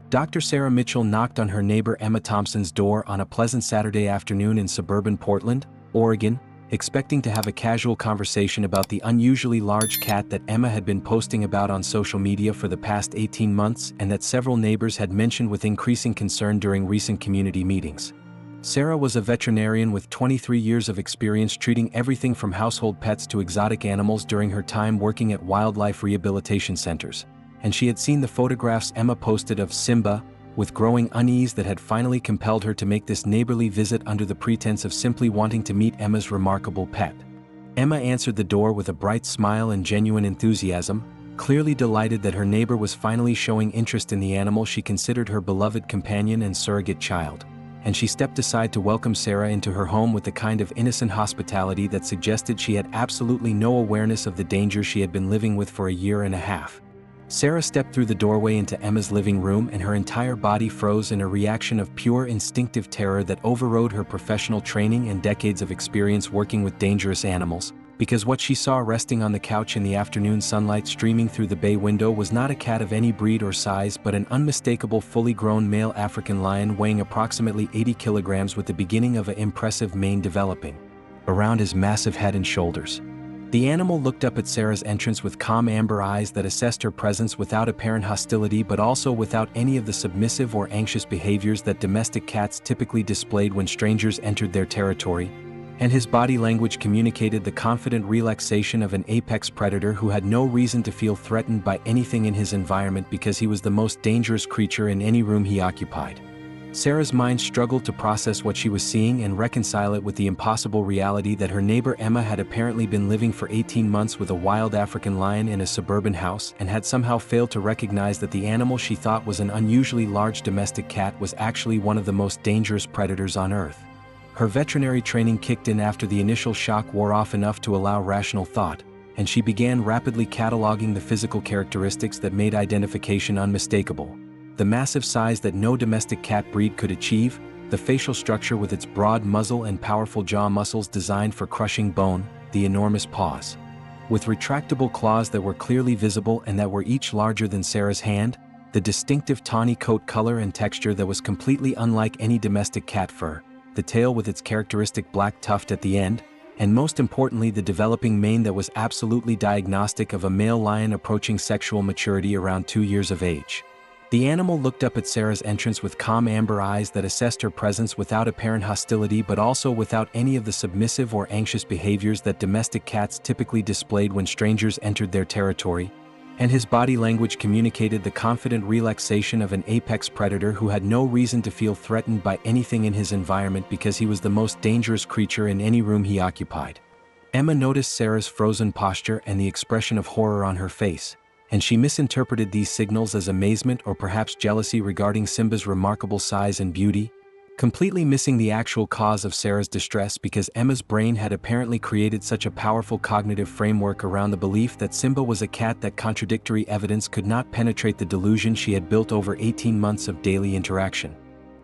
Dr. Sarah Mitchell knocked on her neighbor Emma Thompson's door on a pleasant Saturday afternoon in suburban Portland, Oregon, expecting to have a casual conversation about the unusually large cat that Emma had been posting about on social media for the past 18 months and that several neighbors had mentioned with increasing concern during recent community meetings. Sarah was a veterinarian with 23 years of experience treating everything from household pets to exotic animals during her time working at wildlife rehabilitation centers, and she had seen the photographs Emma posted of Simba, with growing unease that had finally compelled her to make this neighborly visit under the pretense of simply wanting to meet Emma's remarkable pet. Emma answered the door with a bright smile and genuine enthusiasm, clearly delighted that her neighbor was finally showing interest in the animal she considered her beloved companion and surrogate child, and she stepped aside to welcome Sarah into her home with the kind of innocent hospitality that suggested she had absolutely no awareness of the danger she had been living with for a year and a half. Sarah stepped through the doorway into Emma's living room and her entire body froze in a reaction of pure instinctive terror that overrode her professional training and decades of experience working with dangerous animals, because what she saw resting on the couch in the afternoon sunlight streaming through the bay window was not a cat of any breed or size but an unmistakable fully grown male African lion weighing approximately 80 kilograms with the beginning of an impressive mane developing around his massive head and shoulders. The animal looked up at Sarah's entrance with calm amber eyes that assessed her presence without apparent hostility but also without any of the submissive or anxious behaviors that domestic cats typically displayed when strangers entered their territory, and his body language communicated the confident relaxation of an apex predator who had no reason to feel threatened by anything in his environment because he was the most dangerous creature in any room he occupied. Sarah's mind struggled to process what she was seeing and reconcile it with the impossible reality that her neighbor Emma had apparently been living for 18 months with a wild African lion in a suburban house and had somehow failed to recognize that the animal she thought was an unusually large domestic cat was actually one of the most dangerous predators on Earth. Her veterinary training kicked in after the initial shock wore off enough to allow rational thought, and she began rapidly cataloging the physical characteristics that made identification unmistakable. The massive size that no domestic cat breed could achieve, the facial structure with its broad muzzle and powerful jaw muscles designed for crushing bone, the enormous paws with retractable claws that were clearly visible and that were each larger than Sarah's hand, the distinctive tawny coat color and texture that was completely unlike any domestic cat fur, the tail with its characteristic black tuft at the end, and most importantly the developing mane that was absolutely diagnostic of a male lion approaching sexual maturity around 2 years of age. The animal looked up at Sarah's entrance with calm amber eyes that assessed her presence without apparent hostility but also without any of the submissive or anxious behaviors that domestic cats typically displayed when strangers entered their territory, and his body language communicated the confident relaxation of an apex predator who had no reason to feel threatened by anything in his environment because he was the most dangerous creature in any room he occupied. Emma noticed Sarah's frozen posture and the expression of horror on her face, and she misinterpreted these signals as amazement or perhaps jealousy regarding Simba's remarkable size and beauty, completely missing the actual cause of Sarah's distress because Emma's brain had apparently created such a powerful cognitive framework around the belief that Simba was a cat that contradictory evidence could not penetrate the delusion she had built over 18 months of daily interaction.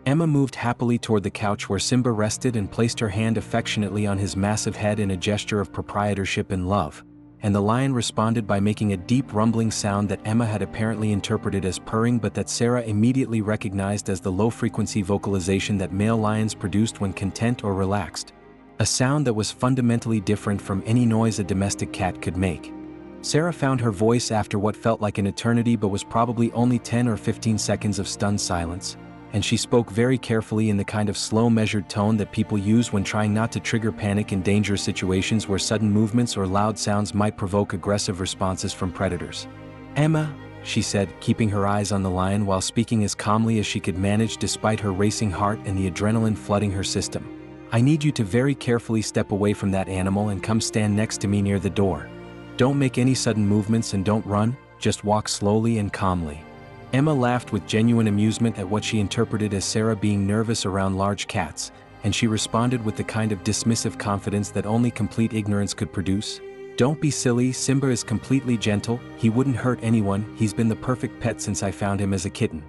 Emma moved happily toward the couch where Simba rested and placed her hand affectionately on his massive head in a gesture of proprietorship and love, and the lion responded by making a deep rumbling sound that Emma had apparently interpreted as purring but that Sarah immediately recognized as the low-frequency vocalization that male lions produced when content or relaxed, a sound that was fundamentally different from any noise a domestic cat could make. Sarah found her voice after what felt like an eternity but was probably only 10 or 15 seconds of stunned silence, and she spoke very carefully in the kind of slow measured tone that people use when trying not to trigger panic in dangerous situations where sudden movements or loud sounds might provoke aggressive responses from predators. "Emma," she said, keeping her eyes on the lion while speaking as calmly as she could manage despite her racing heart and the adrenaline flooding her system. "I need you to very carefully step away from that animal and come stand next to me near the door. Don't make any sudden movements and don't run, just walk slowly and calmly." Emma laughed with genuine amusement at what she interpreted as Sarah being nervous around large cats, and she responded with the kind of dismissive confidence that only complete ignorance could produce. "Don't be silly, Simba is completely gentle, he wouldn't hurt anyone, he's been the perfect pet since I found him as a kitten."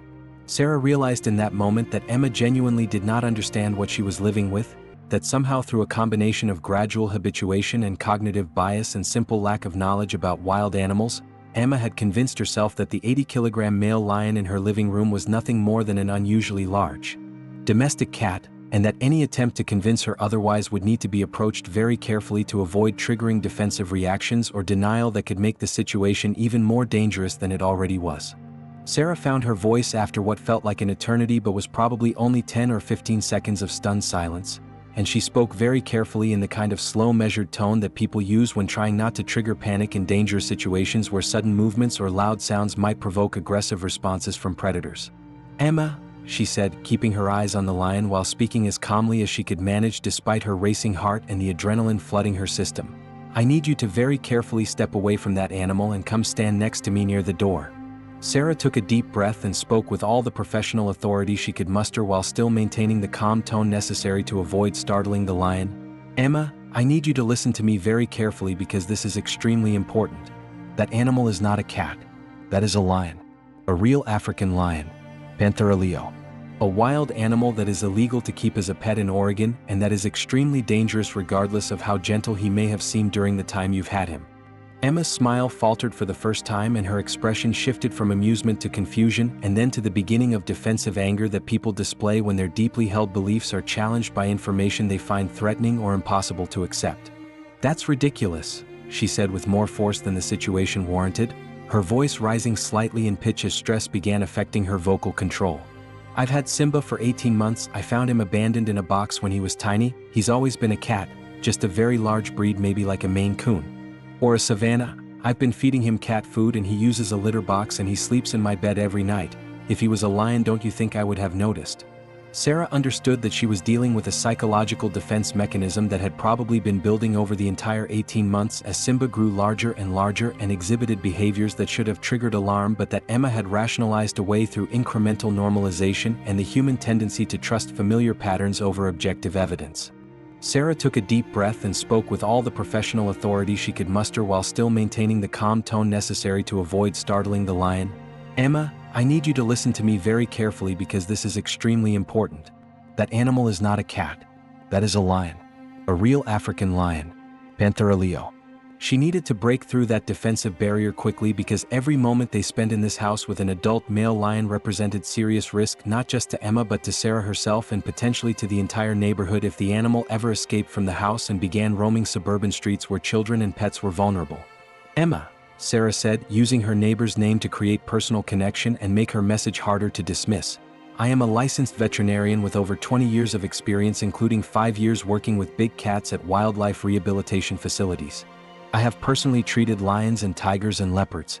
Sarah realized in that moment that Emma genuinely did not understand what she was living with, that somehow through a combination of gradual habituation and cognitive bias and simple lack of knowledge about wild animals, Emma had convinced herself that the 80-kilogram male lion in her living room was nothing more than an unusually large domestic cat, and that any attempt to convince her otherwise would need to be approached very carefully to avoid triggering defensive reactions or denial that could make the situation even more dangerous than it already was. Sarah found her voice after what felt like an eternity but was probably only 10 or 15 seconds of stunned silence, and she spoke very carefully in the kind of slow measured tone that people use when trying not to trigger panic in dangerous situations where sudden movements or loud sounds might provoke aggressive responses from predators. "Emma," she said, keeping her eyes on the lion while speaking as calmly as she could manage despite her racing heart and the adrenaline flooding her system. "I need you to very carefully step away from that animal and come stand next to me near the door." Sarah took a deep breath and spoke with all the professional authority she could muster while still maintaining the calm tone necessary to avoid startling the lion. "Emma, I need you to listen to me very carefully because this is extremely important. That animal is not a cat. That is a lion. A real African lion. Panthera leo. A wild animal that is illegal to keep as a pet in Oregon and that is extremely dangerous regardless of how gentle he may have seemed during the time you've had him." Emma's smile faltered for the first time and her expression shifted from amusement to confusion and then to the beginning of defensive anger that people display when their deeply held beliefs are challenged by information they find threatening or impossible to accept. "That's ridiculous," she said with more force than the situation warranted, her voice rising slightly in pitch as stress began affecting her vocal control. "I've had Simba for 18 months. I found him abandoned in a box when he was tiny. He's always been a cat, just a very large breed, maybe like a Maine Coon. Or a Savannah. I've been feeding him cat food and he uses a litter box and he sleeps in my bed every night. If he was a lion, don't you think I would have noticed?" Sarah understood that she was dealing with a psychological defense mechanism that had probably been building over the entire 18 months as Simba grew larger and exhibited behaviors that should have triggered alarm but that Emma had rationalized away through incremental normalization and the human tendency to trust familiar patterns over objective evidence. Sarah took a deep breath and spoke with all the professional authority she could muster while still maintaining the calm tone necessary to avoid startling the lion. "Emma, I need you to listen to me very carefully because this is extremely important. That animal is not a cat. That is a lion. A real African lion. Panthera leo." She needed to break through that defensive barrier quickly because every moment they spent in this house with an adult male lion represented serious risk not just to Emma but to Sarah herself and potentially to the entire neighborhood if the animal ever escaped from the house and began roaming suburban streets where children and pets were vulnerable. "Emma," Sarah said, using her neighbor's name to create personal connection and make her message harder to dismiss. "I am a licensed veterinarian with over 20 years of experience including 5 years working with big cats at wildlife rehabilitation facilities. I have personally treated lions and tigers and leopards.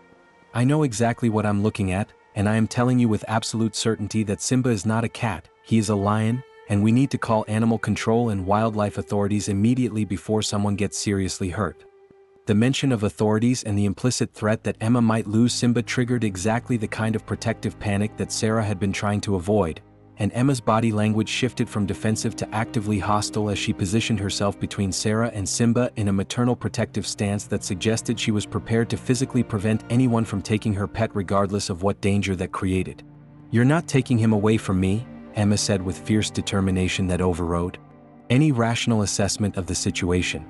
I know exactly what I'm looking at, and I am telling you with absolute certainty that Simba is not a cat, he is a lion, and we need to call animal control and wildlife authorities immediately before someone gets seriously hurt." The mention of authorities and the implicit threat that Emma might lose Simba triggered exactly the kind of protective panic that Sarah had been trying to avoid, and Emma's body language shifted from defensive to actively hostile as she positioned herself between Sarah and Simba in a maternal protective stance that suggested she was prepared to physically prevent anyone from taking her pet regardless of what danger that created. "You're not taking him away from me," Emma said with fierce determination that overrode any rational assessment of the situation.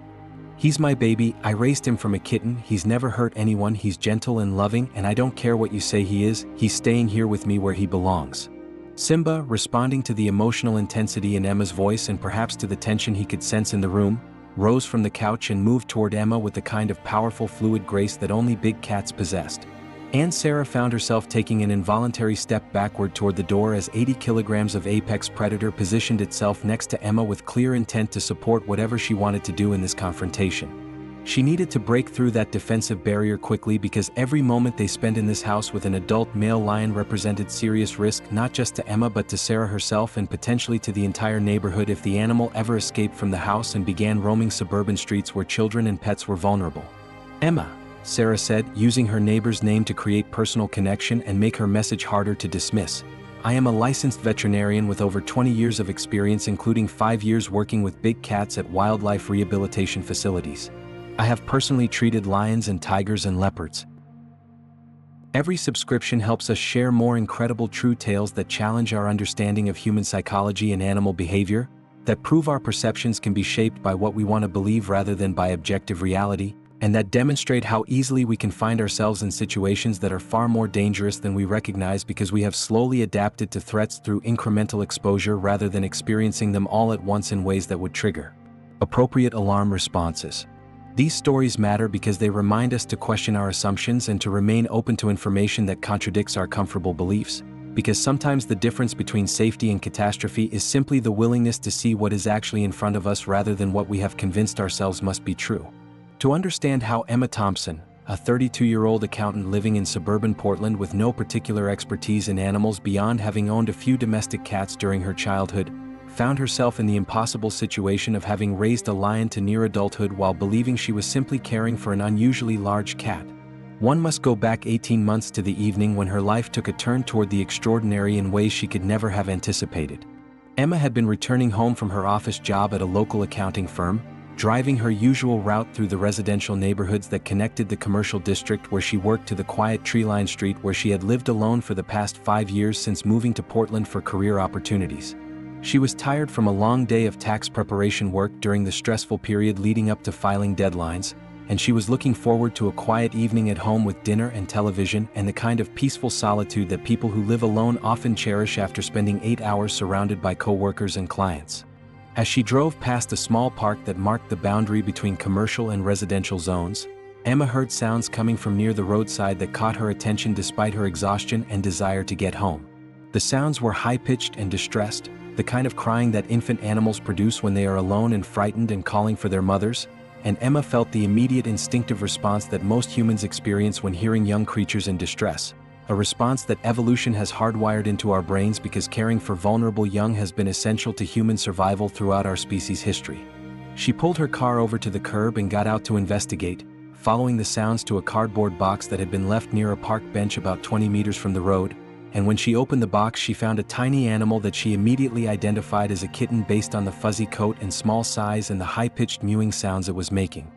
"He's my baby, I raised him from a kitten, he's never hurt anyone, he's gentle and loving and I don't care what you say he is, he's staying here with me where he belongs." Simba, responding to the emotional intensity in Emma's voice and perhaps to the tension he could sense in the room, rose from the couch and moved toward Emma with the kind of powerful fluid grace that only big cats possessed. And Sarah found herself taking an involuntary step backward toward the door as 80 kilograms of apex predator positioned itself next to Emma with clear intent to support whatever she wanted to do in this confrontation. She needed to break through that defensive barrier quickly because every moment they spent in this house with an adult male lion represented serious risk not just to Emma but to Sarah herself and potentially to the entire neighborhood if the animal ever escaped from the house and began roaming suburban streets where children and pets were vulnerable. "Emma," Sarah said, using her neighbor's name to create personal connection and make her message harder to dismiss. "I am a licensed veterinarian with over 20 years of experience including 5 years working with big cats at wildlife rehabilitation facilities. I have personally treated lions and tigers and leopards. Every subscription helps us share more incredible true tales that challenge our understanding of human psychology and animal behavior, that prove our perceptions can be shaped by what we want to believe rather than by objective reality, and that demonstrate how easily we can find ourselves in situations that are far more dangerous than we recognize because we have slowly adapted to threats through incremental exposure rather than experiencing them all at once in ways that would trigger appropriate alarm responses. These stories matter because they remind us to question our assumptions and to remain open to information that contradicts our comfortable beliefs, because sometimes the difference between safety and catastrophe is simply the willingness to see what is actually in front of us rather than what we have convinced ourselves must be true. To understand how Emma Thompson, a 32-year-old accountant living in suburban Portland with no particular expertise in animals beyond having owned a few domestic cats during her childhood, found herself in the impossible situation of having raised a lion to near adulthood while believing she was simply caring for an unusually large cat, one must go back 18 months to the evening when her life took a turn toward the extraordinary in ways she could never have anticipated. Emma had been returning home from her office job at a local accounting firm, driving her usual route through the residential neighborhoods that connected the commercial district where she worked to the quiet tree-lined street where she had lived alone for the past 5 years since moving to Portland for career opportunities. She was tired from a long day of tax preparation work during the stressful period leading up to filing deadlines, and she was looking forward to a quiet evening at home with dinner and television and the kind of peaceful solitude that people who live alone often cherish after spending 8 hours surrounded by co-workers and clients. As she drove past a small park that marked the boundary between commercial and residential zones, Emma heard sounds coming from near the roadside that caught her attention despite her exhaustion and desire to get home. The sounds were high-pitched and distressed, the kind of crying that infant animals produce when they are alone and frightened and calling for their mothers, and Emma felt the immediate instinctive response that most humans experience when hearing young creatures in distress, a response that evolution has hardwired into our brains because caring for vulnerable young has been essential to human survival throughout our species' history. She pulled her car over to the curb and got out to investigate, following the sounds to a cardboard box that had been left near a park bench about 20 meters from the road, and when she opened the box she found a tiny animal that she immediately identified as a kitten based on the fuzzy coat and small size and the high-pitched mewing sounds it was making.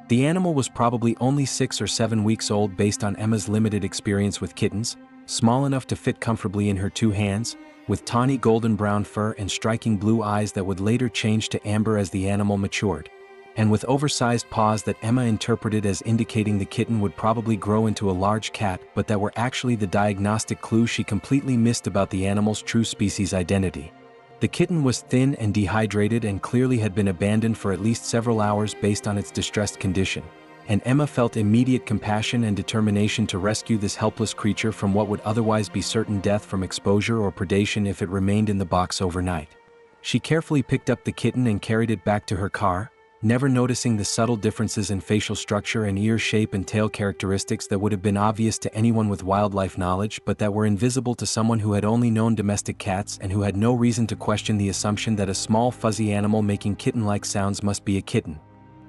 The animal was probably only 6 or 7 weeks old based on Emma's limited experience with kittens, small enough to fit comfortably in her 2 hands, with tawny golden brown fur and striking blue eyes that would later change to amber as the animal matured, and with oversized paws that Emma interpreted as indicating the kitten would probably grow into a large cat but that were actually the diagnostic clue she completely missed about the animal's true species identity. The kitten was thin and dehydrated and clearly had been abandoned for at least several hours based on its distressed condition, and Emma felt immediate compassion and determination to rescue this helpless creature from what would otherwise be certain death from exposure or predation if it remained in the box overnight. She carefully picked up the kitten and carried it back to her car, never noticing the subtle differences in facial structure and ear shape and tail characteristics that would have been obvious to anyone with wildlife knowledge but that were invisible to someone who had only known domestic cats and who had no reason to question the assumption that a small fuzzy animal making kitten-like sounds must be a kitten.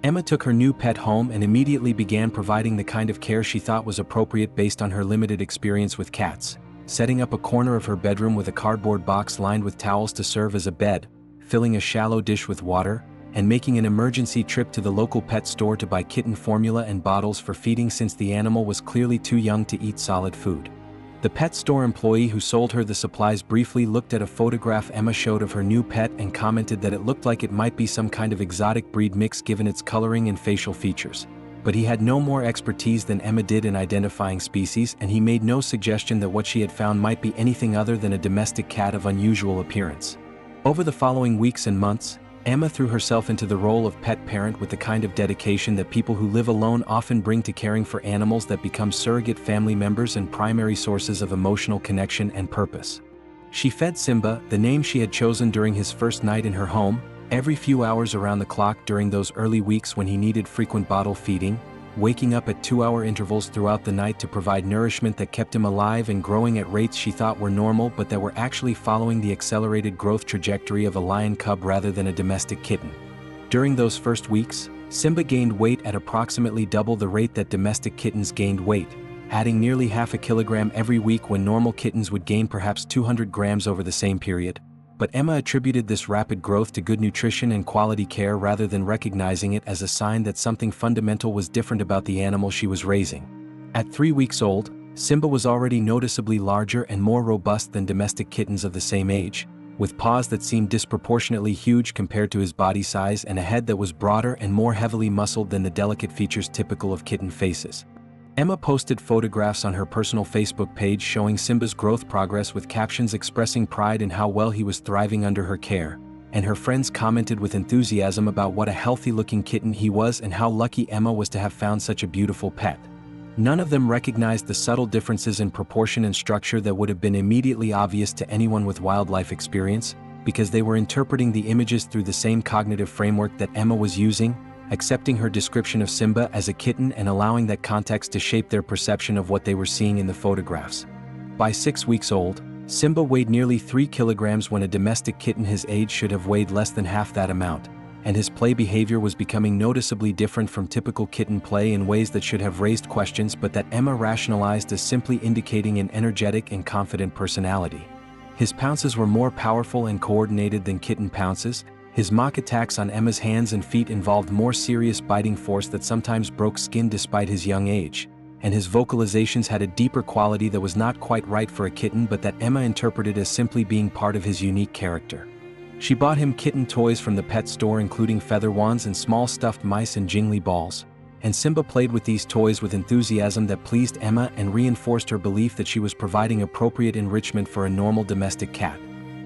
Emma took her new pet home and immediately began providing the kind of care she thought was appropriate based on her limited experience with cats, setting up a corner of her bedroom with a cardboard box lined with towels to serve as a bed, filling a shallow dish with water, and making an emergency trip to the local pet store to buy kitten formula and bottles for feeding since the animal was clearly too young to eat solid food. The pet store employee who sold her the supplies briefly looked at a photograph Emma showed of her new pet and commented that it looked like it might be some kind of exotic breed mix given its coloring and facial features. But he had no more expertise than Emma did in identifying species, and he made no suggestion that what she had found might be anything other than a domestic cat of unusual appearance. Over the following weeks and months, Emma threw herself into the role of pet parent with the kind of dedication that people who live alone often bring to caring for animals that become surrogate family members and primary sources of emotional connection and purpose. She fed Simba, the name she had chosen during his first night in her home, every few hours around the clock during those early weeks when he needed frequent bottle feeding, waking up at 2-hour intervals throughout the night to provide nourishment that kept him alive and growing at rates she thought were normal but that were actually following the accelerated growth trajectory of a lion cub rather than a domestic kitten. During those first weeks, Simba gained weight at approximately double the rate that domestic kittens gained weight, adding nearly half a kilogram every week when normal kittens would gain perhaps 200 grams over the same period. But Emma attributed this rapid growth to good nutrition and quality care rather than recognizing it as a sign that something fundamental was different about the animal she was raising. At 3 weeks old, Simba was already noticeably larger and more robust than domestic kittens of the same age, with paws that seemed disproportionately huge compared to his body size and a head that was broader and more heavily muscled than the delicate features typical of kitten faces. Emma posted photographs on her personal Facebook page showing Simba's growth progress with captions expressing pride in how well he was thriving under her care, and her friends commented with enthusiasm about what a healthy-looking kitten he was and how lucky Emma was to have found such a beautiful pet. None of them recognized the subtle differences in proportion and structure that would have been immediately obvious to anyone with wildlife experience, because they were interpreting the images through the same cognitive framework that Emma was using, accepting her description of Simba as a kitten and allowing that context to shape their perception of what they were seeing in the photographs. By 6 weeks old, Simba weighed nearly 3 kilograms when a domestic kitten his age should have weighed less than half that amount, and his play behavior was becoming noticeably different from typical kitten play in ways that should have raised questions but that Emma rationalized as simply indicating an energetic and confident personality. His pounces were more powerful and coordinated than kitten pounces. His mock attacks on Emma's hands and feet involved more serious biting force that sometimes broke skin despite his young age, and his vocalizations had a deeper quality that was not quite right for a kitten but that Emma interpreted as simply being part of his unique character. She bought him kitten toys from the pet store including feather wands and small stuffed mice and jingly balls, and Simba played with these toys with enthusiasm that pleased Emma and reinforced her belief that she was providing appropriate enrichment for a normal domestic cat.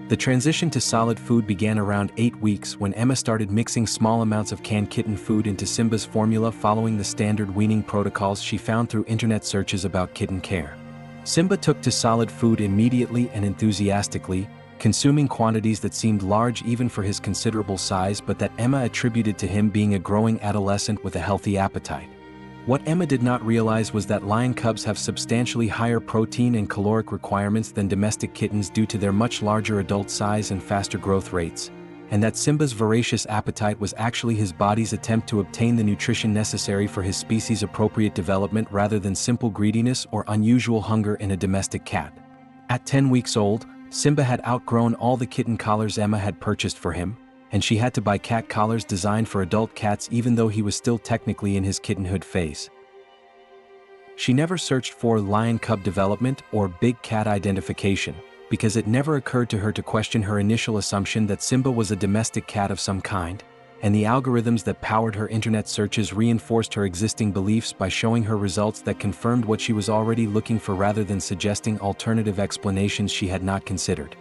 The transition to solid food began around 8 weeks when Emma started mixing small amounts of canned kitten food into Simba's formula following the standard weaning protocols she found through internet searches about kitten care. Simba took to solid food immediately and enthusiastically, consuming quantities that seemed large even for his considerable size but that Emma attributed to him being a growing adolescent with a healthy appetite. What Emma did not realize was that lion cubs have substantially higher protein and caloric requirements than domestic kittens due to their much larger adult size and faster growth rates, and that Simba's voracious appetite was actually his body's attempt to obtain the nutrition necessary for his species-appropriate development rather than simple greediness or unusual hunger in a domestic cat. At 10 weeks old, Simba had outgrown all the kitten collars Emma had purchased for him, and she had to buy cat collars designed for adult cats even though he was still technically in his kittenhood phase. She never searched for lion cub development or big cat identification, because it never occurred to her to question her initial assumption that Simba was a domestic cat of some kind, and the algorithms that powered her internet searches reinforced her existing beliefs by showing her results that confirmed what she was already looking for rather than suggesting alternative explanations she had not considered.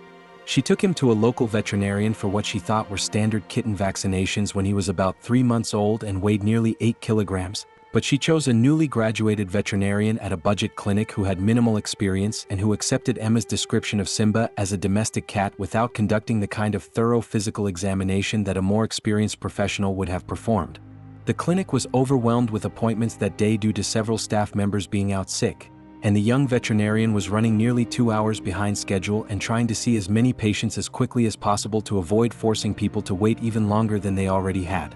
She took him to a local veterinarian for what she thought were standard kitten vaccinations when he was about 3 months old and weighed nearly 8 kilograms, but she chose a newly graduated veterinarian at a budget clinic who had minimal experience and who accepted Emma's description of Simba as a domestic cat without conducting the kind of thorough physical examination that a more experienced professional would have performed. The clinic was overwhelmed with appointments that day due to several staff members being out sick, and the young veterinarian was running nearly 2 hours behind schedule and trying to see as many patients as quickly as possible to avoid forcing people to wait even longer than they already had.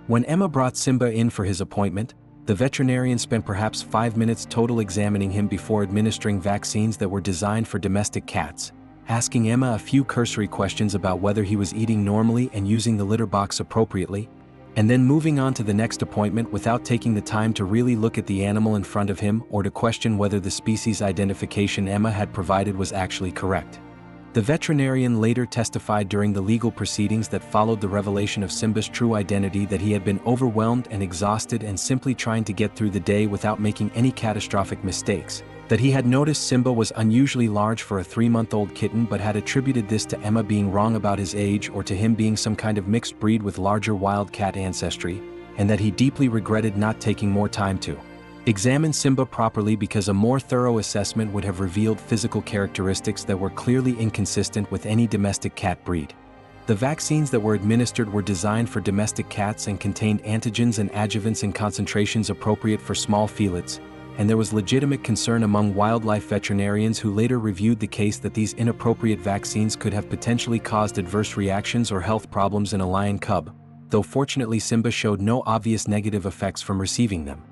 When Emma brought Simba in for his appointment, the veterinarian spent perhaps 5 minutes total examining him before administering vaccines that were designed for domestic cats, asking Emma a few cursory questions about whether he was eating normally and using the litter box appropriately, and then moving on to the next appointment without taking the time to really look at the animal in front of him or to question whether the species identification Emma had provided was actually correct. The veterinarian later testified during the legal proceedings that followed the revelation of Simba's true identity that he had been overwhelmed and exhausted and simply trying to get through the day without making any catastrophic mistakes, that he had noticed Simba was unusually large for a 3-month-old kitten but had attributed this to Emma being wrong about his age or to him being some kind of mixed breed with larger wildcat ancestry, and that he deeply regretted not taking more time to examine Simba properly because a more thorough assessment would have revealed physical characteristics that were clearly inconsistent with any domestic cat breed. The vaccines that were administered were designed for domestic cats and contained antigens and adjuvants in concentrations appropriate for small felids, and there was legitimate concern among wildlife veterinarians who later reviewed the case that these inappropriate vaccines could have potentially caused adverse reactions or health problems in a lion cub, though fortunately Simba showed no obvious negative effects from receiving them.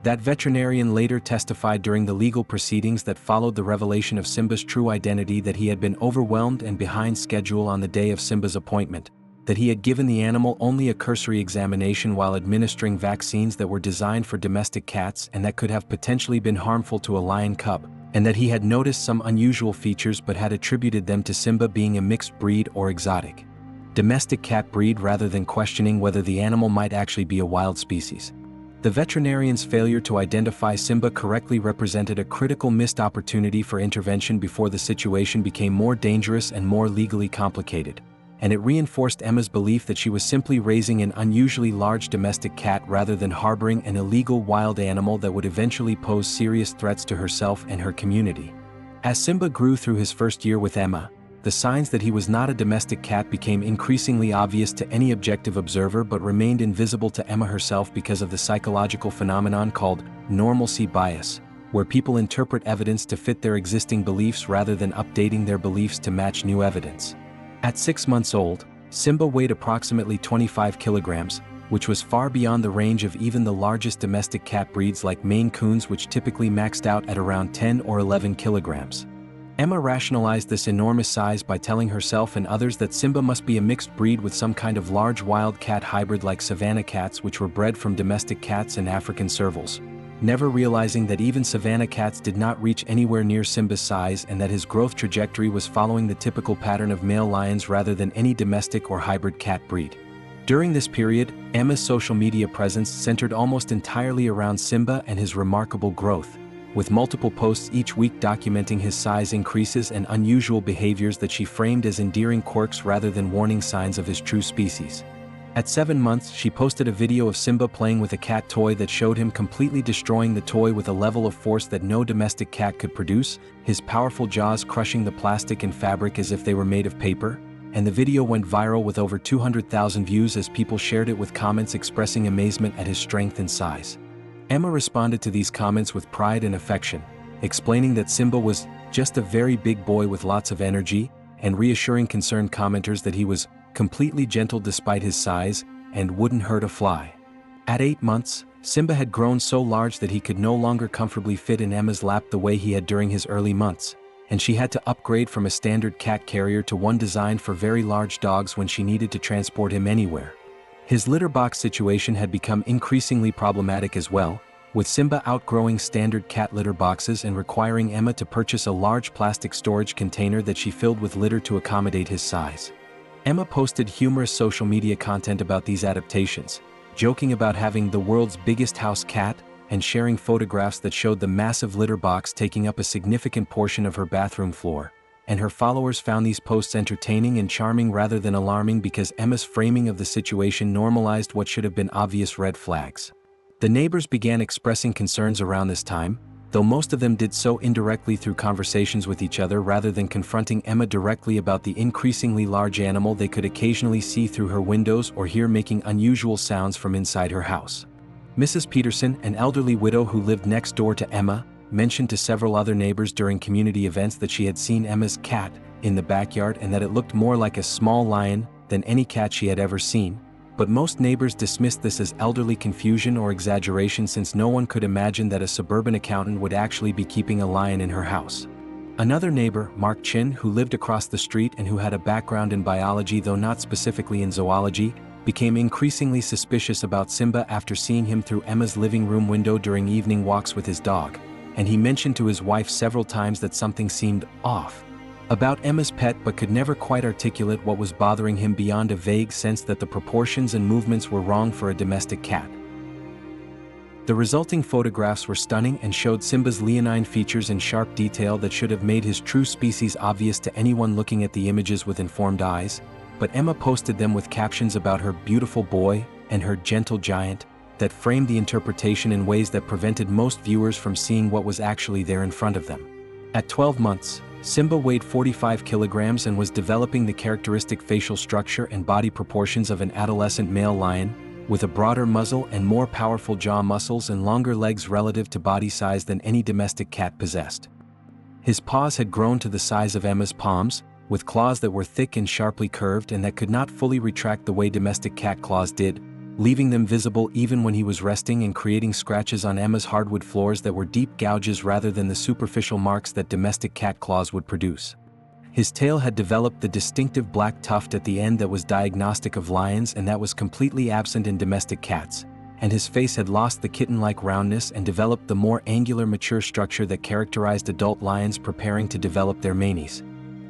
That veterinarian later testified during the legal proceedings that followed the revelation of Simba's true identity that he had been overwhelmed and behind schedule on the day of Simba's appointment, that he had given the animal only a cursory examination while administering vaccines that were designed for domestic cats and that could have potentially been harmful to a lion cub, and that he had noticed some unusual features but had attributed them to Simba being a mixed breed or exotic domestic cat breed rather than questioning whether the animal might actually be a wild species. The veterinarian's failure to identify Simba correctly represented a critical missed opportunity for intervention before the situation became more dangerous and more legally complicated, and it reinforced Emma's belief that she was simply raising an unusually large domestic cat rather than harboring an illegal wild animal that would eventually pose serious threats to herself and her community. As Simba grew through his first year with Emma, the signs that he was not a domestic cat became increasingly obvious to any objective observer but remained invisible to Emma herself because of the psychological phenomenon called normalcy bias, where people interpret evidence to fit their existing beliefs rather than updating their beliefs to match new evidence. At 6 months old, Simba weighed approximately 25 kilograms, which was far beyond the range of even the largest domestic cat breeds like Maine Coons, which typically maxed out at around 10 or 11 kilograms. Emma rationalized this enormous size by telling herself and others that Simba must be a mixed breed with some kind of large wild cat hybrid like Savannah cats, which were bred from domestic cats and African servals, never realizing that even Savannah cats did not reach anywhere near Simba's size and that his growth trajectory was following the typical pattern of male lions rather than any domestic or hybrid cat breed. During this period, Emma's social media presence centered almost entirely around Simba and his remarkable growth, with multiple posts each week documenting his size increases and unusual behaviors that she framed as endearing quirks rather than warning signs of his true species. At 7 months, she posted a video of Simba playing with a cat toy that showed him completely destroying the toy with a level of force that no domestic cat could produce, his powerful jaws crushing the plastic and fabric as if they were made of paper, and the video went viral with over 200,000 views as people shared it with comments expressing amazement at his strength and size. Emma responded to these comments with pride and affection, explaining that Simba was just a very big boy with lots of energy, and reassuring concerned commenters that he was completely gentle despite his size and wouldn't hurt a fly. At 8 months, Simba had grown so large that he could no longer comfortably fit in Emma's lap the way he had during his early months, and she had to upgrade from a standard cat carrier to one designed for very large dogs when she needed to transport him anywhere. His litter box situation had become increasingly problematic as well, with Simba outgrowing standard cat litter boxes and requiring Emma to purchase a large plastic storage container that she filled with litter to accommodate his size. Emma posted humorous social media content about these adaptations, joking about having the world's biggest house cat and sharing photographs that showed the massive litter box taking up a significant portion of her bathroom floor. And her followers found these posts entertaining and charming rather than alarming because Emma's framing of the situation normalized what should have been obvious red flags. The neighbors began expressing concerns around this time, though most of them did so indirectly through conversations with each other rather than confronting Emma directly about the increasingly large animal they could occasionally see through her windows or hear making unusual sounds from inside her house. Mrs. Peterson, an elderly widow who lived next door to Emma, mentioned to several other neighbors during community events that she had seen Emma's cat in the backyard and that it looked more like a small lion than any cat she had ever seen, but most neighbors dismissed this as elderly confusion or exaggeration since no one could imagine that a suburban accountant would actually be keeping a lion in her house. Another neighbor, Mark Chin, who lived across the street and who had a background in biology though not specifically in zoology, became increasingly suspicious about Simba after seeing him through Emma's living room window during evening walks with his dog, and he mentioned to his wife several times that something seemed off about Emma's pet but could never quite articulate what was bothering him beyond a vague sense that the proportions and movements were wrong for a domestic cat. The resulting photographs were stunning and showed Simba's leonine features in sharp detail that should have made his true species obvious to anyone looking at the images with informed eyes, but Emma posted them with captions about her beautiful boy and her gentle giant that framed the interpretation in ways that prevented most viewers from seeing what was actually there in front of them. At 12 months, Simba weighed 45 kilograms and was developing the characteristic facial structure and body proportions of an adolescent male lion, with a broader muzzle and more powerful jaw muscles and longer legs relative to body size than any domestic cat possessed. His paws had grown to the size of Emma's palms, with claws that were thick and sharply curved and that could not fully retract the way domestic cat claws did, leaving them visible even when he was resting and creating scratches on Emma's hardwood floors that were deep gouges rather than the superficial marks that domestic cat claws would produce. His tail had developed the distinctive black tuft at the end that was diagnostic of lions and that was completely absent in domestic cats, and his face had lost the kitten-like roundness and developed the more angular mature structure that characterized adult lions preparing to develop their manes.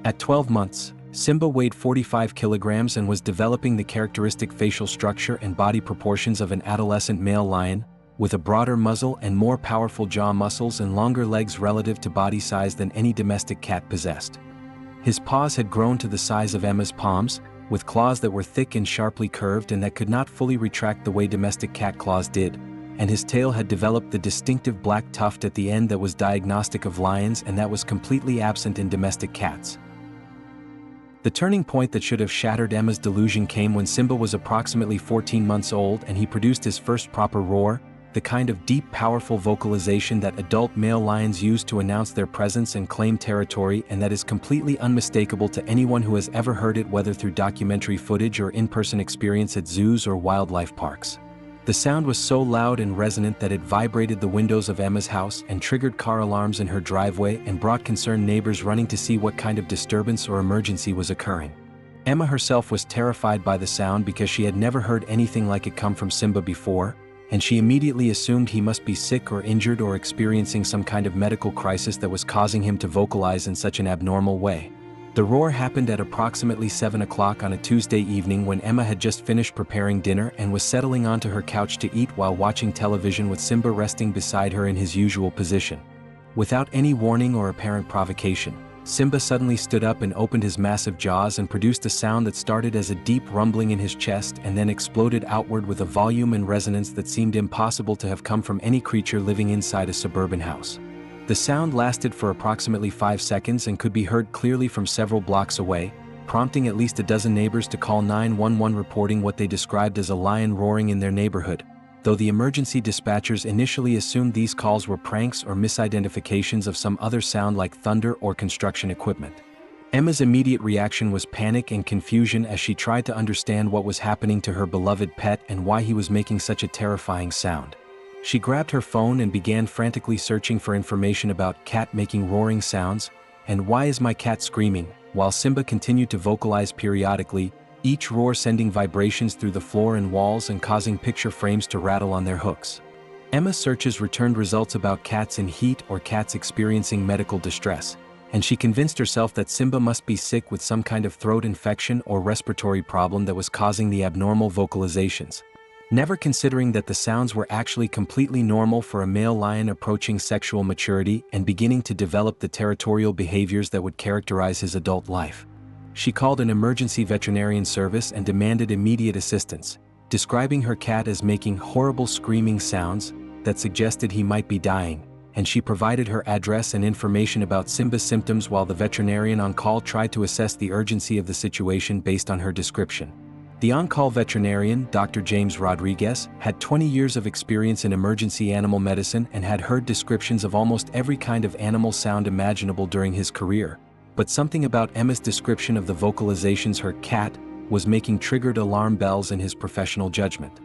At 12 months, Simba weighed 45 kilograms and was developing the characteristic facial structure and body proportions of an adolescent male lion, with a broader muzzle and more powerful jaw muscles and longer legs relative to body size than any domestic cat possessed. His paws had grown to the size of Emma's palms, with claws that were thick and sharply curved and that could not fully retract the way domestic cat claws did, and his tail had developed the distinctive black tuft at the end that was diagnostic of lions and that was completely absent in domestic cats. The turning point that should have shattered Emma's delusion came when Simba was approximately 14 months old and he produced his first proper roar, the kind of deep, powerful vocalization that adult male lions use to announce their presence and claim territory, and that is completely unmistakable to anyone who has ever heard it, whether through documentary footage or in-person experience at zoos or wildlife parks. The sound was so loud and resonant that it vibrated the windows of Emma's house and triggered car alarms in her driveway and brought concerned neighbors running to see what kind of disturbance or emergency was occurring. Emma herself was terrified by the sound because she had never heard anything like it come from Simba before, and she immediately assumed he must be sick or injured or experiencing some kind of medical crisis that was causing him to vocalize in such an abnormal way. The roar happened at approximately 7 o'clock on a Tuesday evening when Emma had just finished preparing dinner and was settling onto her couch to eat while watching television with Simba resting beside her in his usual position. Without any warning or apparent provocation, Simba suddenly stood up and opened his massive jaws and produced a sound that started as a deep rumbling in his chest and then exploded outward with a volume and resonance that seemed impossible to have come from any creature living inside a suburban house. The sound lasted for approximately 5 seconds and could be heard clearly from several blocks away, prompting at least a dozen neighbors to call 911 reporting what they described as a lion roaring in their neighborhood, though the emergency dispatchers initially assumed these calls were pranks or misidentifications of some other sound like thunder or construction equipment. Emma's immediate reaction was panic and confusion as she tried to understand what was happening to her beloved pet and why he was making such a terrifying sound. She grabbed her phone and began frantically searching for information about cat making roaring sounds, and why is my cat screaming, while Simba continued to vocalize periodically, each roar sending vibrations through the floor and walls and causing picture frames to rattle on their hooks. Emma's searches returned results about cats in heat or cats experiencing medical distress, and she convinced herself that Simba must be sick with some kind of throat infection or respiratory problem that was causing the abnormal vocalizations, never considering that the sounds were actually completely normal for a male lion approaching sexual maturity and beginning to develop the territorial behaviors that would characterize his adult life. She called an emergency veterinarian service and demanded immediate assistance, describing her cat as making horrible screaming sounds that suggested he might be dying, and she provided her address and information about Simba's symptoms while the veterinarian on call tried to assess the urgency of the situation based on her description. The on-call veterinarian, Dr. James Rodriguez, had 20 years of experience in emergency animal medicine and had heard descriptions of almost every kind of animal sound imaginable during his career, but something about Emma's description of the vocalizations her cat was making triggered alarm bells in his professional judgment.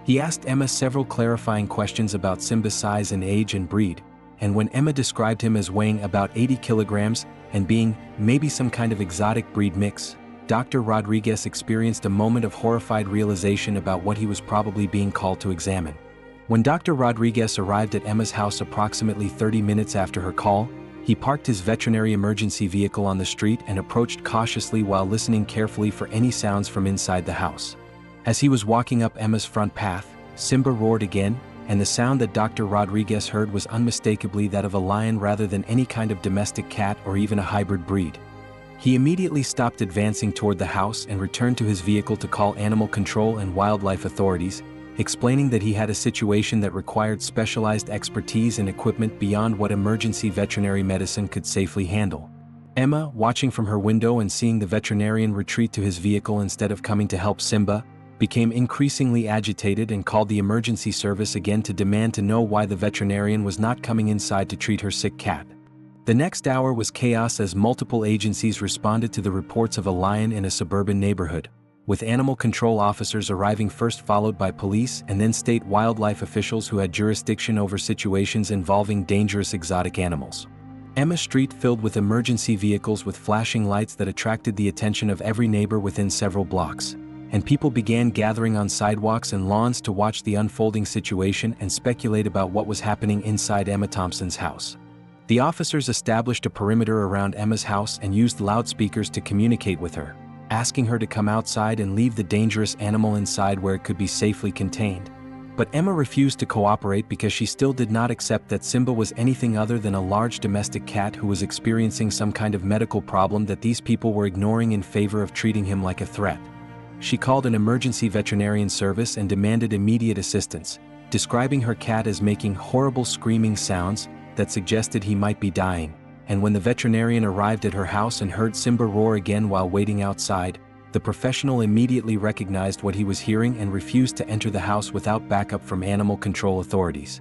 He asked Emma several clarifying questions about Simba's size and age and breed, and when Emma described him as weighing about 80 kilograms and being maybe some kind of exotic breed mix, Dr. Rodriguez experienced a moment of horrified realization about what he was probably being called to examine. When Dr. Rodriguez arrived at Emma's house approximately 30 minutes after her call, he parked his veterinary emergency vehicle on the street and approached cautiously while listening carefully for any sounds from inside the house. As he was walking up Emma's front path, Simba roared again, and the sound that Dr. Rodriguez heard was unmistakably that of a lion rather than any kind of domestic cat or even a hybrid breed. He immediately stopped advancing toward the house and returned to his vehicle to call animal control and wildlife authorities, explaining that he had a situation that required specialized expertise and equipment beyond what emergency veterinary medicine could safely handle. Emma, watching from her window and seeing the veterinarian retreat to his vehicle instead of coming to help Simba, became increasingly agitated and called the emergency service again to demand to know why the veterinarian was not coming inside to treat her sick cat. The next hour was chaos as multiple agencies responded to the reports of a lion in a suburban neighborhood, with animal control officers arriving first, followed by police and then state wildlife officials who had jurisdiction over situations involving dangerous exotic animals. Emma Street filled with emergency vehicles with flashing lights that attracted the attention of every neighbor within several blocks. and people began gathering on sidewalks and lawns to watch the unfolding situation and speculate about what was happening inside Emma Thompson's house. The officers established a perimeter around Emma's house and used loudspeakers to communicate with her, asking her to come outside and leave the dangerous animal inside where it could be safely contained. But Emma refused to cooperate because she still did not accept that Simba was anything other than a large domestic cat who was experiencing some kind of medical problem that these people were ignoring in favor of treating him like a threat. She called an emergency veterinarian service and demanded immediate assistance, describing her cat as making horrible screaming sounds that suggested he might be dying. And when the veterinarian arrived at her house and heard Simba roar again while waiting outside, the professional immediately recognized what he was hearing and refused to enter the house without backup from animal control authorities.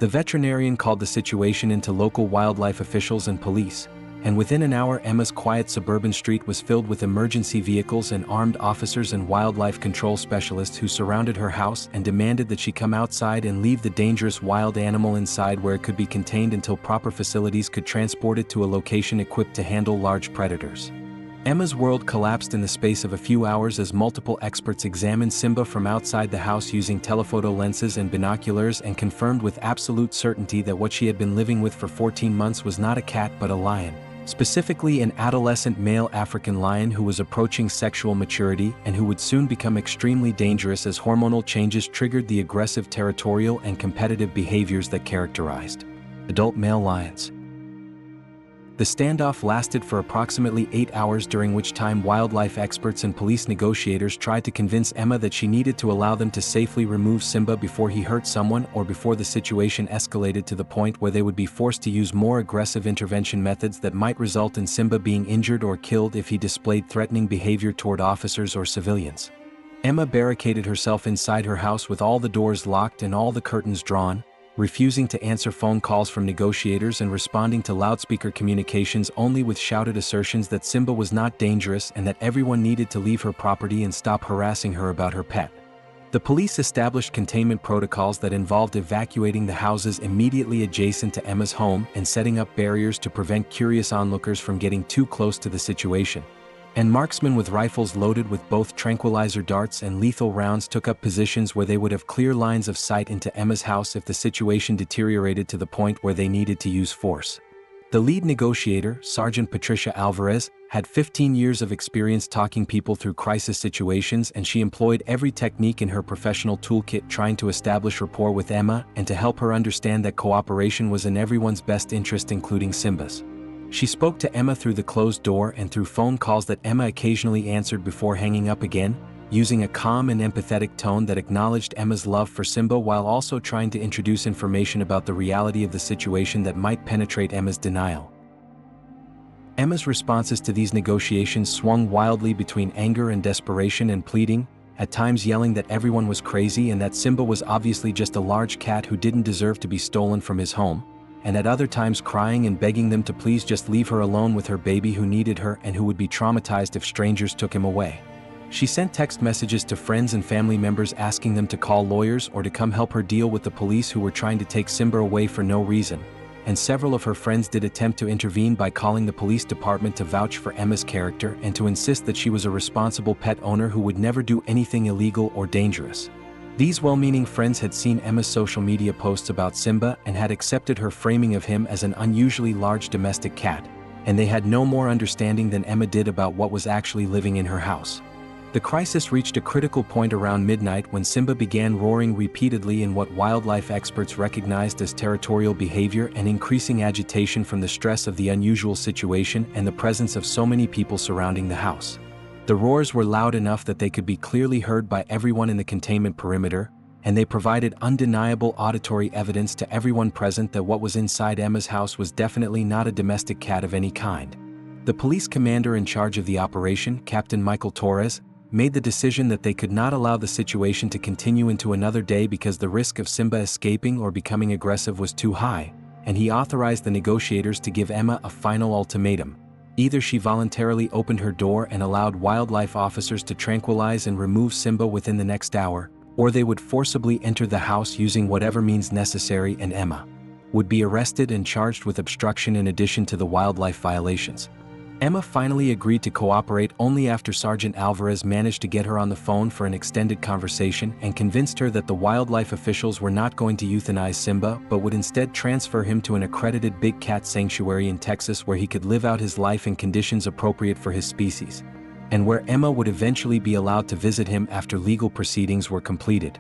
The veterinarian called the situation into local wildlife officials and police, and within an hour Emma's quiet suburban street was filled with emergency vehicles and armed officers and wildlife control specialists who surrounded her house and demanded that she come outside and leave the dangerous wild animal inside where it could be contained until proper facilities could transport it to a location equipped to handle large predators. Emma's world collapsed in the space of a few hours as multiple experts examined Simba from outside the house using telephoto lenses and binoculars and confirmed with absolute certainty that what she had been living with for 14 months was not a cat but a lion, specifically an adolescent male African lion who was approaching sexual maturity and who would soon become extremely dangerous as hormonal changes triggered the aggressive territorial and competitive behaviors that characterized adult male lions. The standoff lasted for approximately 8 hours, during which time wildlife experts and police negotiators tried to convince Emma that she needed to allow them to safely remove Simba before he hurt someone or before the situation escalated to the point where they would be forced to use more aggressive intervention methods that might result in Simba being injured or killed if he displayed threatening behavior toward officers or civilians. Emma barricaded herself inside her house with all the doors locked and all the curtains drawn, refusing to answer phone calls from negotiators and responding to loudspeaker communications only with shouted assertions that Simba was not dangerous and that everyone needed to leave her property and stop harassing her about her pet. The police established containment protocols that involved evacuating the houses immediately adjacent to Emma's home and setting up barriers to prevent curious onlookers from getting too close to the situation. And marksmen with rifles loaded with both tranquilizer darts and lethal rounds took up positions where they would have clear lines of sight into Emma's house if the situation deteriorated to the point where they needed to use force. The lead negotiator, Sergeant Patricia Alvarez, had 15 years of experience talking people through crisis situations, and she employed every technique in her professional toolkit trying to establish rapport with Emma and to help her understand that cooperation was in everyone's best interest, including Simba's. She spoke to Emma through the closed door and through phone calls that Emma occasionally answered before hanging up again, using a calm and empathetic tone that acknowledged Emma's love for Simba while also trying to introduce information about the reality of the situation that might penetrate Emma's denial. Emma's responses to these negotiations swung wildly between anger and desperation and pleading, at times yelling that everyone was crazy and that Simba was obviously just a large cat who didn't deserve to be stolen from his home, and at other times crying and begging them to please just leave her alone with her baby who needed her and who would be traumatized if strangers took him away. She sent text messages to friends and family members asking them to call lawyers or to come help her deal with the police who were trying to take Simba away for no reason, and several of her friends did attempt to intervene by calling the police department to vouch for Emma's character and to insist that she was a responsible pet owner who would never do anything illegal or dangerous. These well-meaning friends had seen Emma's social media posts about Simba and had accepted her framing of him as an unusually large domestic cat, and they had no more understanding than Emma did about what was actually living in her house. The crisis reached a critical point around midnight when Simba began roaring repeatedly in what wildlife experts recognized as territorial behavior and increasing agitation from the stress of the unusual situation and the presence of so many people surrounding the house. The roars were loud enough that they could be clearly heard by everyone in the containment perimeter, and they provided undeniable auditory evidence to everyone present that what was inside Emma's house was definitely not a domestic cat of any kind. The police commander in charge of the operation, Captain Michael Torres, made the decision that they could not allow the situation to continue into another day because the risk of Simba escaping or becoming aggressive was too high, and he authorized the negotiators to give Emma a final ultimatum. Either she voluntarily opened her door and allowed wildlife officers to tranquilize and remove Simba within the next hour, or they would forcibly enter the house using whatever means necessary, and Emma would be arrested and charged with obstruction in addition to the wildlife violations. Emma finally agreed to cooperate only after Sergeant Alvarez managed to get her on the phone for an extended conversation and convinced her that the wildlife officials were not going to euthanize Simba but would instead transfer him to an accredited big cat sanctuary in Texas where he could live out his life in conditions appropriate for his species, and where Emma would eventually be allowed to visit him after legal proceedings were completed.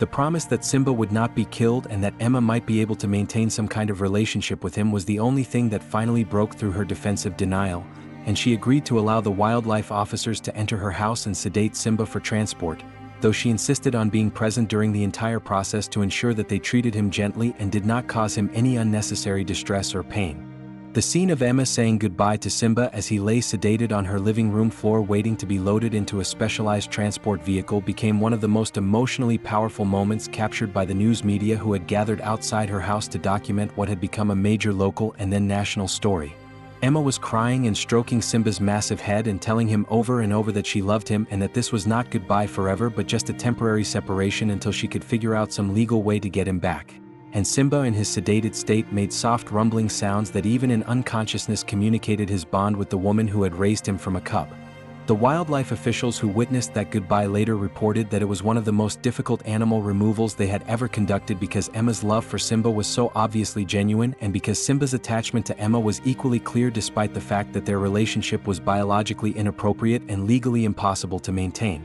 The promise that Simba would not be killed and that Emma might be able to maintain some kind of relationship with him was the only thing that finally broke through her defensive denial, and she agreed to allow the wildlife officers to enter her house and sedate Simba for transport, though she insisted on being present during the entire process to ensure that they treated him gently and did not cause him any unnecessary distress or pain. The scene of Emma saying goodbye to Simba as he lay sedated on her living room floor waiting to be loaded into a specialized transport vehicle became one of the most emotionally powerful moments captured by the news media who had gathered outside her house to document what had become a major local and then national story. Emma was crying and stroking Simba's massive head and telling him over and over that she loved him and that this was not goodbye forever but just a temporary separation until she could figure out some legal way to get him back. And Simba in his sedated state made soft rumbling sounds that even in unconsciousness communicated his bond with the woman who had raised him from a cub. The wildlife officials who witnessed that goodbye later reported that it was one of the most difficult animal removals they had ever conducted because Emma's love for Simba was so obviously genuine and because Simba's attachment to Emma was equally clear despite the fact that their relationship was biologically inappropriate and legally impossible to maintain.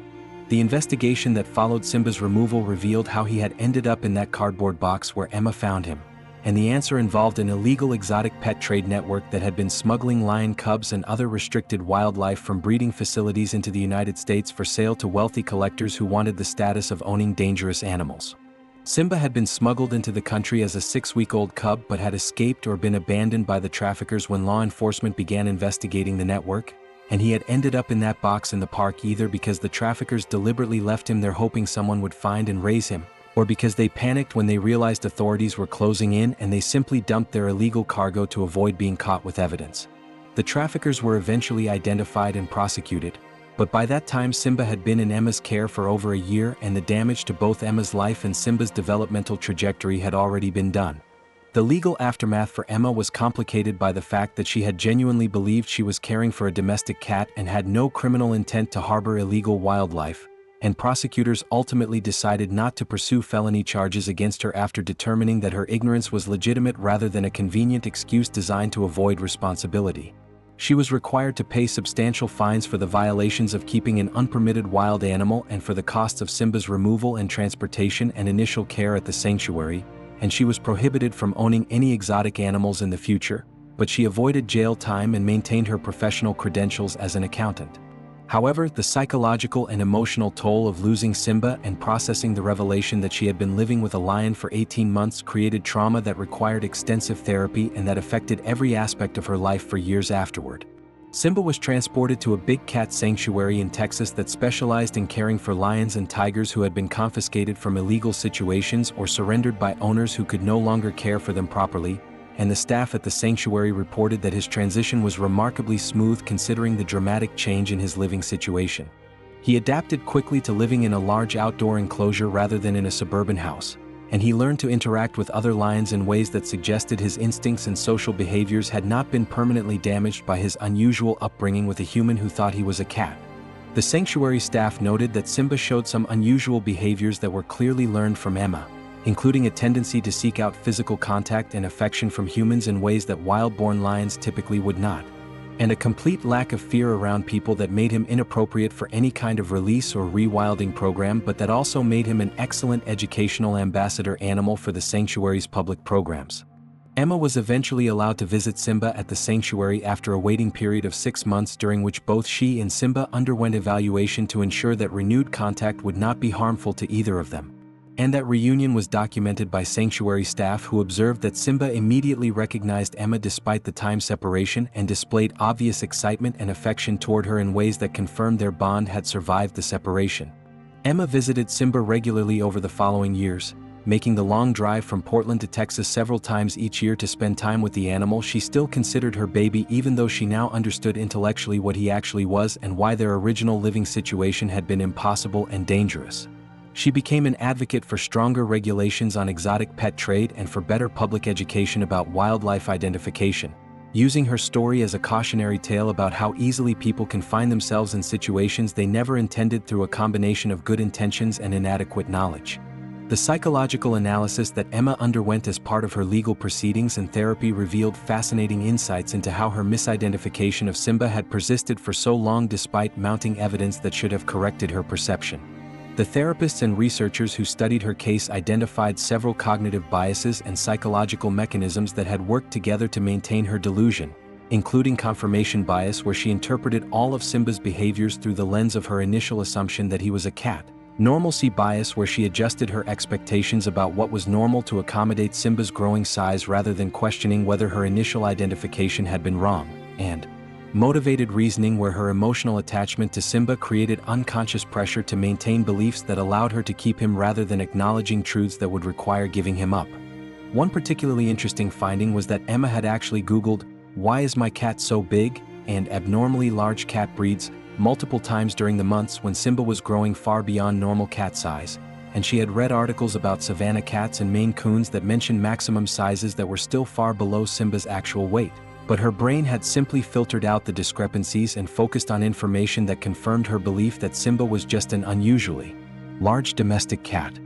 The investigation that followed Simba's removal revealed how he had ended up in that cardboard box where Emma found him, and the answer involved an illegal exotic pet trade network that had been smuggling lion cubs and other restricted wildlife from breeding facilities into the United States for sale to wealthy collectors who wanted the status of owning dangerous animals. Simba had been smuggled into the country as a 6-week-old cub but had escaped or been abandoned by the traffickers when law enforcement began investigating the network, and he had ended up in that box in the park either because the traffickers deliberately left him there hoping someone would find and raise him, or because they panicked when they realized authorities were closing in and they simply dumped their illegal cargo to avoid being caught with evidence. The traffickers were eventually identified and prosecuted, but by that time Simba had been in Emma's care for over a year and the damage to both Emma's life and Simba's developmental trajectory had already been done. The legal aftermath for Emma was complicated by the fact that she had genuinely believed she was caring for a domestic cat and had no criminal intent to harbor illegal wildlife, and prosecutors ultimately decided not to pursue felony charges against her after determining that her ignorance was legitimate rather than a convenient excuse designed to avoid responsibility. She was required to pay substantial fines for the violations of keeping an unpermitted wild animal and for the costs of Simba's removal and transportation and initial care at the sanctuary, and she was prohibited from owning any exotic animals in the future, but she avoided jail time and maintained her professional credentials as an accountant. However, the psychological and emotional toll of losing Simba and processing the revelation that she had been living with a lion for 18 months created trauma that required extensive therapy and that affected every aspect of her life for years afterward. Simba was transported to a big cat sanctuary in Texas that specialized in caring for lions and tigers who had been confiscated from illegal situations or surrendered by owners who could no longer care for them properly, and the staff at the sanctuary reported that his transition was remarkably smooth considering the dramatic change in his living situation. He adapted quickly to living in a large outdoor enclosure rather than in a suburban house, and he learned to interact with other lions in ways that suggested his instincts and social behaviors had not been permanently damaged by his unusual upbringing with a human who thought he was a cat. The sanctuary staff noted that Simba showed some unusual behaviors that were clearly learned from Emma, including a tendency to seek out physical contact and affection from humans in ways that wild-born lions typically would not, and a complete lack of fear around people that made him inappropriate for any kind of release or rewilding program, but that also made him an excellent educational ambassador animal for the sanctuary's public programs. Emma was eventually allowed to visit Simba at the sanctuary after a waiting period of 6 months during which both she and Simba underwent evaluation to ensure that renewed contact would not be harmful to either of them. And that reunion was documented by sanctuary staff who observed that Simba immediately recognized Emma despite the time separation and displayed obvious excitement and affection toward her in ways that confirmed their bond had survived the separation. Emma visited Simba regularly over the following years, making the long drive from Portland to Texas several times each year to spend time with the animal she still considered her baby, even though she now understood intellectually what he actually was and why their original living situation had been impossible and dangerous. She became an advocate for stronger regulations on exotic pet trade and for better public education about wildlife identification, using her story as a cautionary tale about how easily people can find themselves in situations they never intended through a combination of good intentions and inadequate knowledge. The psychological analysis that Emma underwent as part of her legal proceedings and therapy revealed fascinating insights into how her misidentification of Simba had persisted for so long despite mounting evidence that should have corrected her perception. The therapists and researchers who studied her case identified several cognitive biases and psychological mechanisms that had worked together to maintain her delusion, including confirmation bias, where she interpreted all of Simba's behaviors through the lens of her initial assumption that he was a cat; normalcy bias, where she adjusted her expectations about what was normal to accommodate Simba's growing size rather than questioning whether her initial identification had been wrong; and motivated reasoning, where her emotional attachment to Simba created unconscious pressure to maintain beliefs that allowed her to keep him rather than acknowledging truths that would require giving him up. One particularly interesting finding was that Emma had actually Googled, "Why is my cat so big?" and "abnormally large cat breeds" multiple times during the months when Simba was growing far beyond normal cat size, and she had read articles about Savannah cats and Maine Coons that mentioned maximum sizes that were still far below Simba's actual weight. But her brain had simply filtered out the discrepancies and focused on information that confirmed her belief that Simba was just an unusually large domestic cat.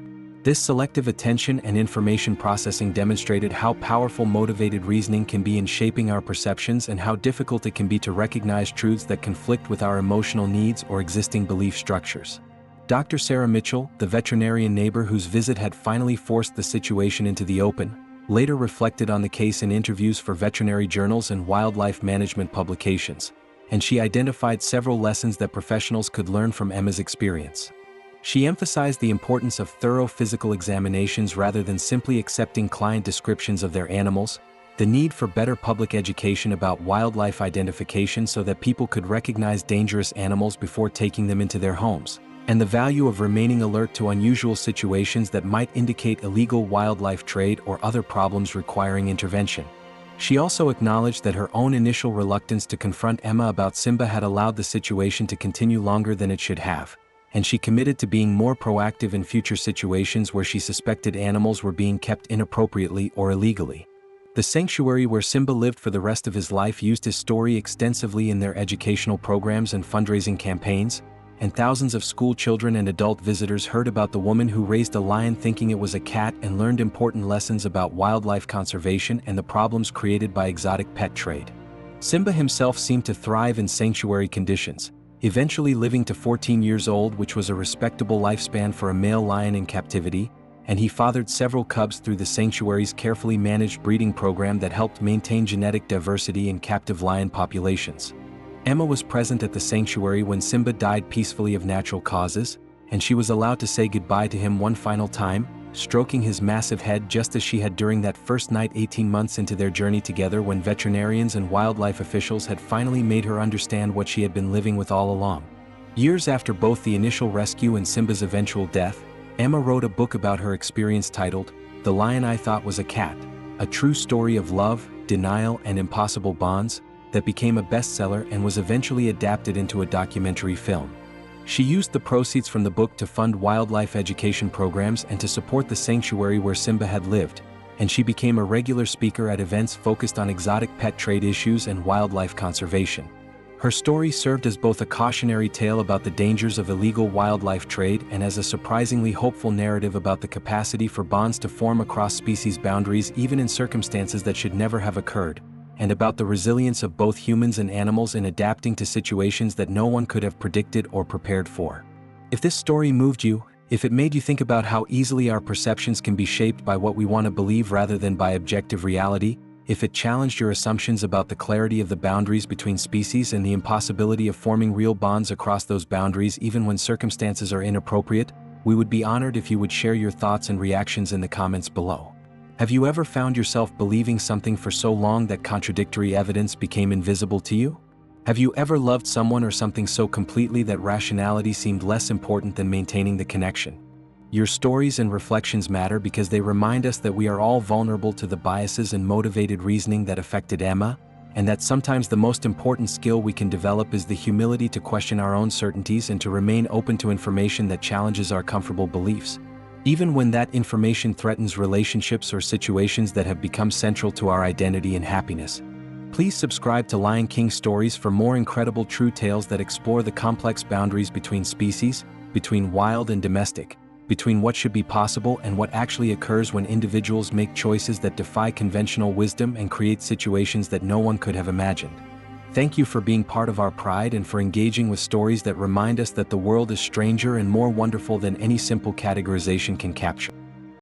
This selective attention and information processing demonstrated how powerful motivated reasoning can be in shaping our perceptions and how difficult it can be to recognize truths that conflict with our emotional needs or existing belief structures. Dr. Sarah Mitchell, the veterinarian neighbor whose visit had finally forced the situation into the open, later reflected on the case in interviews for veterinary journals and wildlife management publications, and she identified several lessons that professionals could learn from Emma's experience. She emphasized the importance of thorough physical examinations rather than simply accepting client descriptions of their animals, the need for better public education about wildlife identification so that people could recognize dangerous animals before taking them into their homes, and the value of remaining alert to unusual situations that might indicate illegal wildlife trade or other problems requiring intervention. She also acknowledged that her own initial reluctance to confront Emma about Simba had allowed the situation to continue longer than it should have, and she committed to being more proactive in future situations where she suspected animals were being kept inappropriately or illegally. The sanctuary where Simba lived for the rest of his life used his story extensively in their educational programs and fundraising campaigns, and thousands of school children and adult visitors heard about the woman who raised a lion thinking it was a cat and learned important lessons about wildlife conservation and the problems created by exotic pet trade. Simba himself seemed to thrive in sanctuary conditions, eventually living to 14 years old, which was a respectable lifespan for a male lion in captivity, and he fathered several cubs through the sanctuary's carefully managed breeding program that helped maintain genetic diversity in captive lion populations. Emma was present at the sanctuary when Simba died peacefully of natural causes, and she was allowed to say goodbye to him one final time, stroking his massive head just as she had during that first night 18 months into their journey together, when veterinarians and wildlife officials had finally made her understand what she had been living with all along. Years after both the initial rescue and Simba's eventual death, Emma wrote a book about her experience titled, "The Lion I Thought Was a Cat: A True Story of Love, Denial, and Impossible Bonds," that became a bestseller and was eventually adapted into a documentary film. She used the proceeds from the book to fund wildlife education programs and to support the sanctuary where Simba had lived, and she became a regular speaker at events focused on exotic pet trade issues and wildlife conservation. Her story served as both a cautionary tale about the dangers of illegal wildlife trade and as a surprisingly hopeful narrative about the capacity for bonds to form across species boundaries even in circumstances that should never have occurred, and about the resilience of both humans and animals in adapting to situations that no one could have predicted or prepared for. If this story moved you, if it made you think about how easily our perceptions can be shaped by what we want to believe rather than by objective reality, if it challenged your assumptions about the clarity of the boundaries between species and the impossibility of forming real bonds across those boundaries even when circumstances are inappropriate, we would be honored if you would share your thoughts and reactions in the comments below. Have you ever found yourself believing something for so long that contradictory evidence became invisible to you? Have you ever loved someone or something so completely that rationality seemed less important than maintaining the connection? Your stories and reflections matter because they remind us that we are all vulnerable to the biases and motivated reasoning that affected Emma, and that sometimes the most important skill we can develop is the humility to question our own certainties and to remain open to information that challenges our comfortable beliefs, even when that information threatens relationships or situations that have become central to our identity and happiness. Please subscribe to Lion King Stories for more incredible true tales that explore the complex boundaries between species, between wild and domestic, between what should be possible and what actually occurs when individuals make choices that defy conventional wisdom and create situations that no one could have imagined. Thank you for being part of our pride and for engaging with stories that remind us that the world is stranger and more wonderful than any simple categorization can capture.